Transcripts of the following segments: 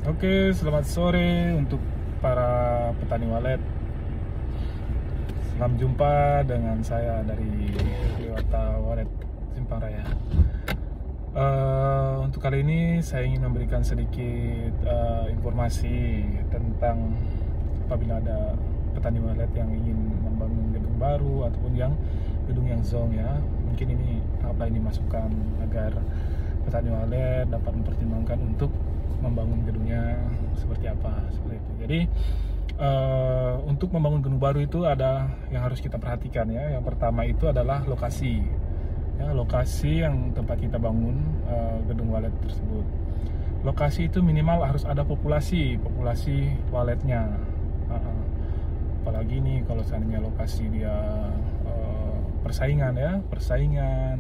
Oke, selamat sore untuk para petani walet. Selamat jumpa dengan saya dari Dewata Walet Simpang Raya. Untuk kali ini saya ingin memberikan sedikit informasi tentang apabila ada petani walet yang ingin membangun gedung baru ataupun gedung yang zong ya. Mungkin ini masukan agar petani walet dapat mempertimbangkan untuk membangun gedungnya seperti apa, seperti itu. Jadi untuk membangun gedung baru itu ada yang harus kita perhatikan ya. Yang pertama itu adalah lokasi ya, lokasi yang tempat kita bangun gedung walet tersebut. Lokasi itu minimal harus ada populasi waletnya. Apalagi nih kalau seandainya lokasi dia persaingan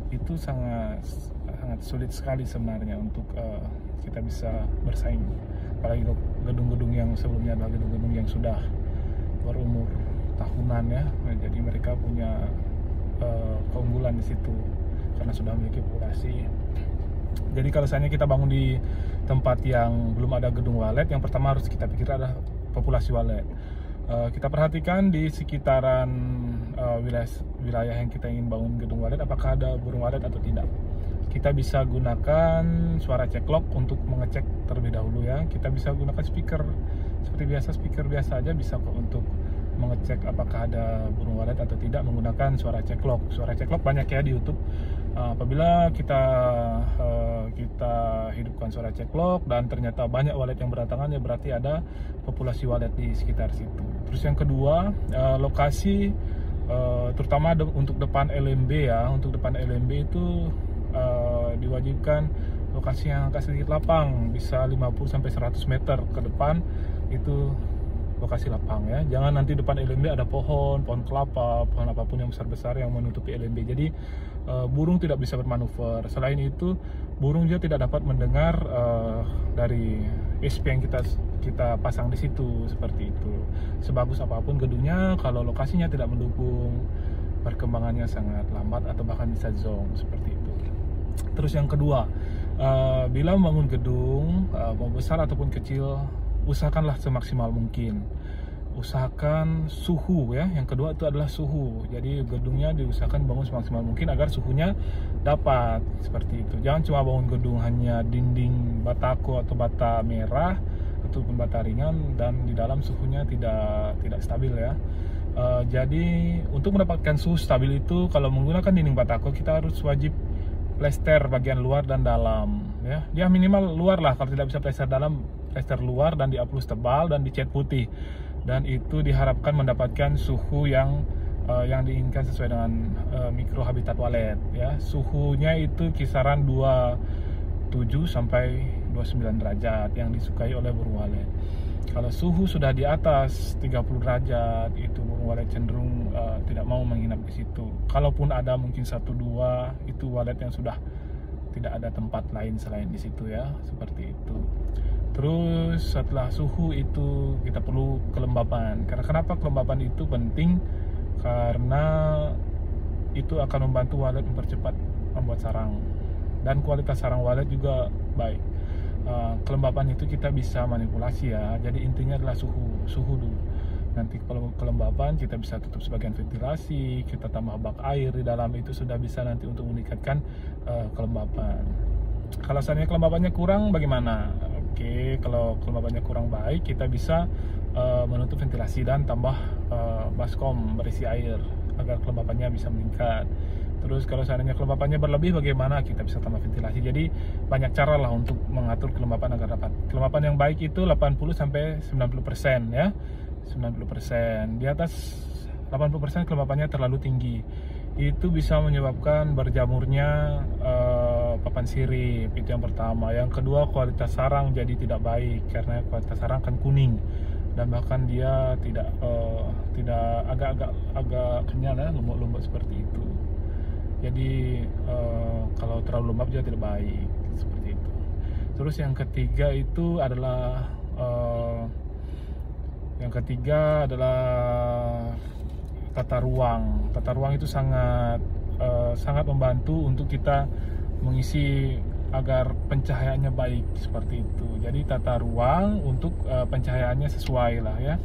itu sangat sulit sekali sebenarnya untuk kita bisa bersaing. Apalagi gedung-gedung yang sebelumnya adalah gedung-gedung yang sudah berumur tahunan ya, jadi mereka punya keunggulan di situ karena sudah memiliki populasi. Jadi kalau misalnya kita bangun di tempat yang belum ada gedung walet, yang pertama harus kita pikir adalah populasi walet. Kita perhatikan di sekitaran wilayah yang kita ingin bangun gedung walet, apakah ada burung walet atau tidak. Kita bisa gunakan suara ceklok untuk mengecek terlebih dahulu ya. Kita bisa gunakan speaker seperti biasa, speaker biasa aja bisa kok untuk mengecek apakah ada burung walet atau tidak menggunakan suara ceklok. Suara ceklok banyak ya di YouTube. Apabila kita hidupkan suara ceklok dan ternyata banyak walet yang berdatangan, ya berarti ada populasi walet di sekitar situ. Terus yang kedua, lokasi terutama untuk depan LMB ya. Untuk depan LMB itu diwajibkan lokasi yang agak sedikit lapang, bisa 50-100 meter ke depan itu lokasi lapang ya. Jangan nanti depan LMB ada pohon kelapa, pohon apapun yang besar-besar yang menutupi LMB. Jadi burung tidak bisa bermanuver. Selain itu, burung juga tidak dapat mendengar dari SP yang kita pasang di situ, seperti itu. Sebagus apapun gedungnya, kalau lokasinya tidak mendukung, perkembangannya sangat lambat atau bahkan bisa zong, seperti itu. Terus yang kedua, bila membangun gedung mau besar ataupun kecil, usahakanlah semaksimal mungkin. Usahakan suhu ya. Yang kedua itu adalah suhu. Jadi gedungnya diusahakan bangun semaksimal mungkin agar suhunya dapat, seperti itu. Jangan cuma bangun gedung hanya dinding batako atau bata merah ataupun bata ringan dan di dalam suhunya tidak stabil ya. Jadi untuk mendapatkan suhu stabil itu, kalau menggunakan dinding batako kita harus wajib plester bagian luar dan dalam ya. Dia minimal luar lah, kalau tidak bisa plester dalam, plester luar dan diaplus tebal dan dicat putih. Dan itu diharapkan mendapatkan suhu yang diinginkan sesuai dengan mikro habitat walet ya. Suhunya itu kisaran 27 sampai 29 derajat yang disukai oleh burung walet. Kalau suhu sudah di atas 30 derajat, itu burung walet cenderung tidak mau menginap di situ. Kalaupun ada mungkin 1-2, itu walet yang sudah tidak ada tempat lain selain di situ ya, seperti itu. Terus setelah suhu itu kita perlu kelembapan. Karena kenapa kelembapan itu penting? Karena itu akan membantu walet mempercepat membuat sarang, dan kualitas sarang walet juga baik. Kelembapan itu kita bisa manipulasi ya. Jadi intinya adalah suhu dulu. Nanti kalau kelembapan kita bisa tutup sebagian ventilasi, kita tambah bak air di dalam, itu sudah bisa nanti untuk meningkatkan kelembapan. Kalau seandainya kelembapannya kurang bagaimana? Oke, kalau kelembapannya kurang baik, kita bisa menutup ventilasi dan tambah baskom berisi air agar kelembapannya bisa meningkat. Terus kalau seandainya kelembapannya berlebih bagaimana? Kita bisa tambah ventilasi. Jadi banyak cara lah untuk mengatur kelembapan agar dapat. Kelembapan yang baik itu 80-90% ya. 90%. Di atas 80% kelembapannya terlalu tinggi. Itu bisa menyebabkan berjamurnya papan sirip. Itu yang pertama. Yang kedua, kualitas sarang jadi tidak baik karena kualitas sarang kan kuning dan bahkan dia tidak agak kenyal ya, lembut-lembut seperti itu. Jadi kalau terlalu lembab juga tidak baik, seperti itu. Terus yang ketiga itu adalah tata ruang. Tata ruang itu sangat membantu untuk kita mengisi agar pencahayaannya baik seperti itu. Jadi tata ruang untuk pencahayaannya sesuai lah ya.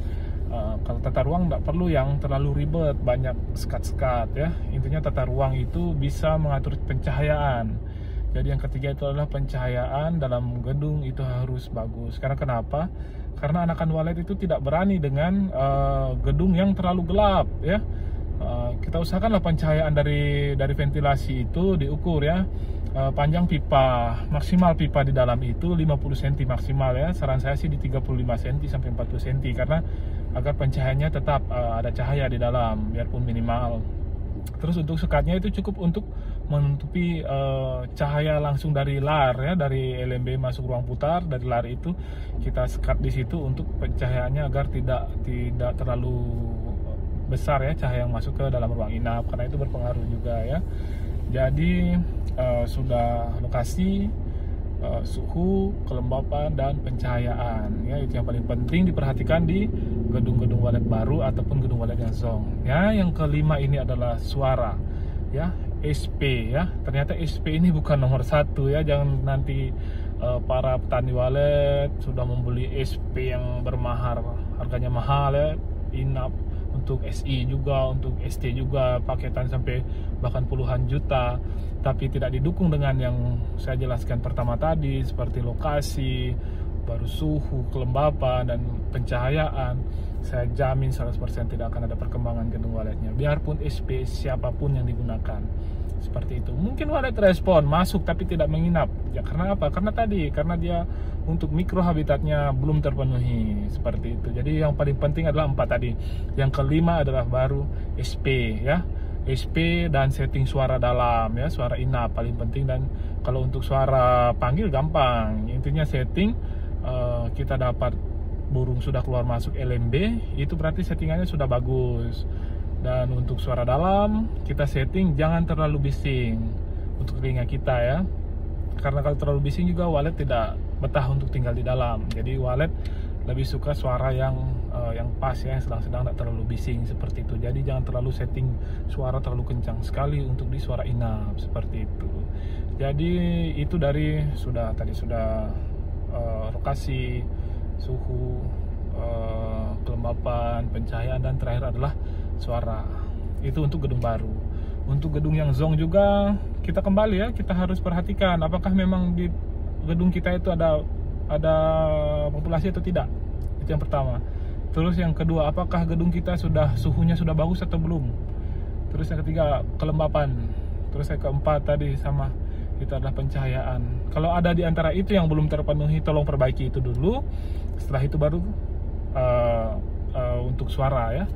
Kalau tata ruang nggak perlu yang terlalu ribet, banyak sekat-sekat ya. Intinya tata ruang itu bisa mengatur pencahayaan. Jadi yang ketiga itu adalah pencahayaan dalam gedung itu harus bagus. Karena kenapa? Karena anakan walet itu tidak berani dengan gedung yang terlalu gelap ya. Kita usahakanlah pencahayaan dari ventilasi itu diukur ya. Panjang pipa, maksimal pipa di dalam itu 50 cm maksimal ya. Saran saya sih di 35 cm sampai 40 cm karena agar pencahayaannya tetap ada cahaya di dalam biarpun minimal. Terus untuk sekatnya itu cukup untuk menutupi cahaya langsung dari lar ya, dari LMB masuk ruang putar. Dari lar itu kita sekat di situ untuk pencahayaannya agar tidak terlalu besar ya cahaya yang masuk ke dalam ruang inap, karena itu berpengaruh juga ya. Jadi sudah lokasi, suhu, kelembapan, dan pencahayaan ya, itu yang paling penting diperhatikan di gedung-gedung walet baru ataupun gedung walet yang zong ya. Yang kelima ini adalah suara ya, SP ya. Ternyata SP ini bukan nomor satu ya. Jangan nanti para petani walet sudah membeli SP yang bermahar, harganya mahal ya, inap untuk SI juga, untuk ST juga, paketan sampai bahkan puluhan juta, tapi tidak didukung dengan yang saya jelaskan pertama tadi, seperti lokasi, baru suhu, kelembapan, dan pencahayaan. Saya jamin 100% tidak akan ada perkembangan gedung waletnya, biarpun SP siapapun yang digunakan. Seperti itu. Mungkin walet respon masuk tapi tidak menginap ya. Karena apa? Karena dia untuk mikro habitatnya belum terpenuhi seperti itu. Jadi yang paling penting adalah 4 tadi. Yang kelima adalah baru SP ya. SP dan setting suara dalam ya, suara inap paling penting. Dan kalau untuk suara panggil gampang, intinya setting kita dapat burung sudah keluar masuk LMB, itu berarti settingannya sudah bagus. Dan untuk suara dalam kita setting jangan terlalu bising untuk telinga kita ya, karena kalau terlalu bising juga walet tidak betah untuk tinggal di dalam. Jadi walet lebih suka suara yang pas ya, yang sedang-sedang, tidak terlalu bising seperti itu. Jadi jangan terlalu setting suara terlalu kencang sekali untuk di suara inap seperti itu. Jadi itu dari sudah lokasi, suhu, kelembapan, pencahayaan, dan terakhir adalah suara. Itu untuk gedung baru. Untuk gedung yang zong juga kita kembali ya, kita harus perhatikan apakah memang di gedung kita itu ada populasi atau tidak. Itu yang pertama. Terus yang kedua, apakah gedung kita suhunya sudah bagus atau belum. Terus yang ketiga, kelembapan. Terus yang keempat tadi sama, itu adalah pencahayaan. Kalau ada di antara itu yang belum terpenuhi, tolong perbaiki itu dulu. Setelah itu baru untuk suara ya.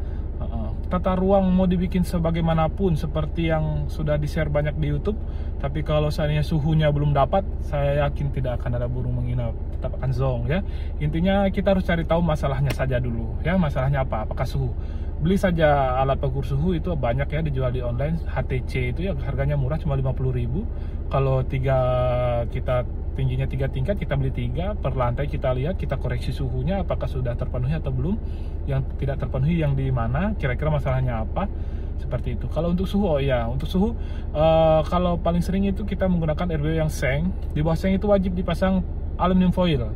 Tata ruang mau dibikin sebagaimanapun seperti yang sudah di-share banyak di YouTube, tapi kalau seandainya suhunya belum dapat, saya yakin tidak akan ada burung menginap, tetap akan zong ya. Intinya kita harus cari tahu masalahnya saja dulu ya. Masalahnya apa? Apakah suhu? Beli saja alat pengukur suhu, itu banyak ya dijual di online. HTC itu ya harganya murah, cuma 50.000. Kalau kita tingginya 3 tingkat, kita beli 3 per lantai, kita lihat, kita koreksi suhunya apakah sudah terpenuhi atau belum. Yang tidak terpenuhi yang di mana, kira-kira masalahnya apa, seperti itu. Kalau untuk suhu, untuk suhu kalau paling sering itu kita menggunakan RBW yang seng. Di bawah seng itu wajib dipasang aluminium foil.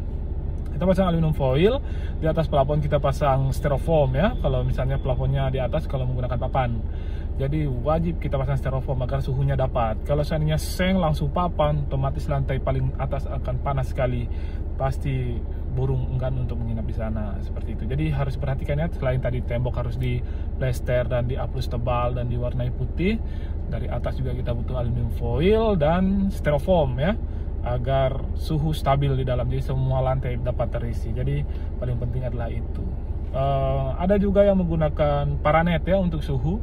Kita pasang aluminium foil, di atas plafon kita pasang styrofoam ya. Kalau misalnya plafonnya di atas, kalau menggunakan papan, jadi wajib kita pasang styrofoam agar suhunya dapat. Kalau seandainya seng langsung papan, otomatis lantai paling atas akan panas sekali. Pasti burung enggan untuk menginap di sana seperti itu. Jadi harus perhatikan ya, selain tadi tembok harus di plester dan di aplus tebal dan diwarnai putih. Dari atas juga kita butuh aluminium foil dan styrofoam ya, agar suhu stabil di dalam, jadi semua lantai dapat terisi. Jadi paling penting adalah itu. Ada juga yang menggunakan paranet ya untuk suhu.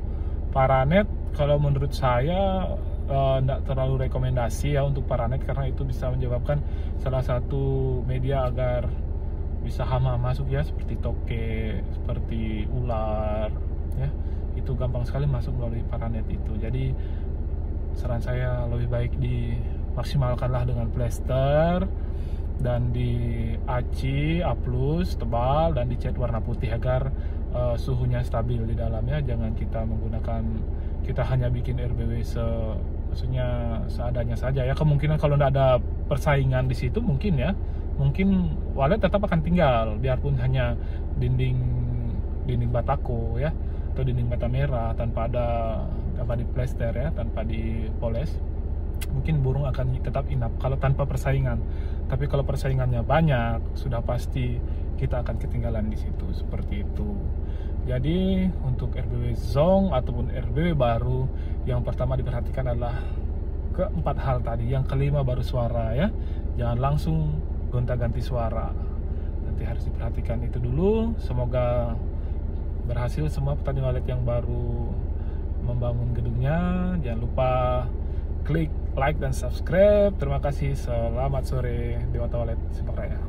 Paranet kalau menurut saya tidak terlalu rekomendasi ya untuk paranet, karena itu bisa menyebabkan salah satu media agar bisa hama masuk ya, seperti toke, seperti ular ya. Itu gampang sekali masuk melalui paranet itu. Jadi saran saya lebih baik maksimalkanlah dengan plester dan di aci, aplus, tebal, dan dicat warna putih agar suhunya stabil di dalamnya. Jangan kita hanya bikin RBW maksudnya seadanya saja ya. Kemungkinan kalau tidak ada persaingan di situ mungkin ya, mungkin walet tetap akan tinggal biarpun hanya dinding batako ya, atau dinding bata merah tanpa diplester ya, tanpa dipoles. Mungkin burung akan tetap inap kalau tanpa persaingan. Tapi kalau persaingannya banyak, sudah pasti kita akan ketinggalan di situ, seperti itu. Jadi untuk RBW Zong ataupun RBW baru, yang pertama diperhatikan adalah keempat hal tadi. Yang kelima baru suara ya, jangan langsung gonta-ganti suara. Nanti harus diperhatikan itu dulu. Semoga berhasil semua petani walet yang baru membangun gedungnya. Jangan lupa klik like dan subscribe. Terima kasih. Selamat sore Dewata Walet Sepak Raya.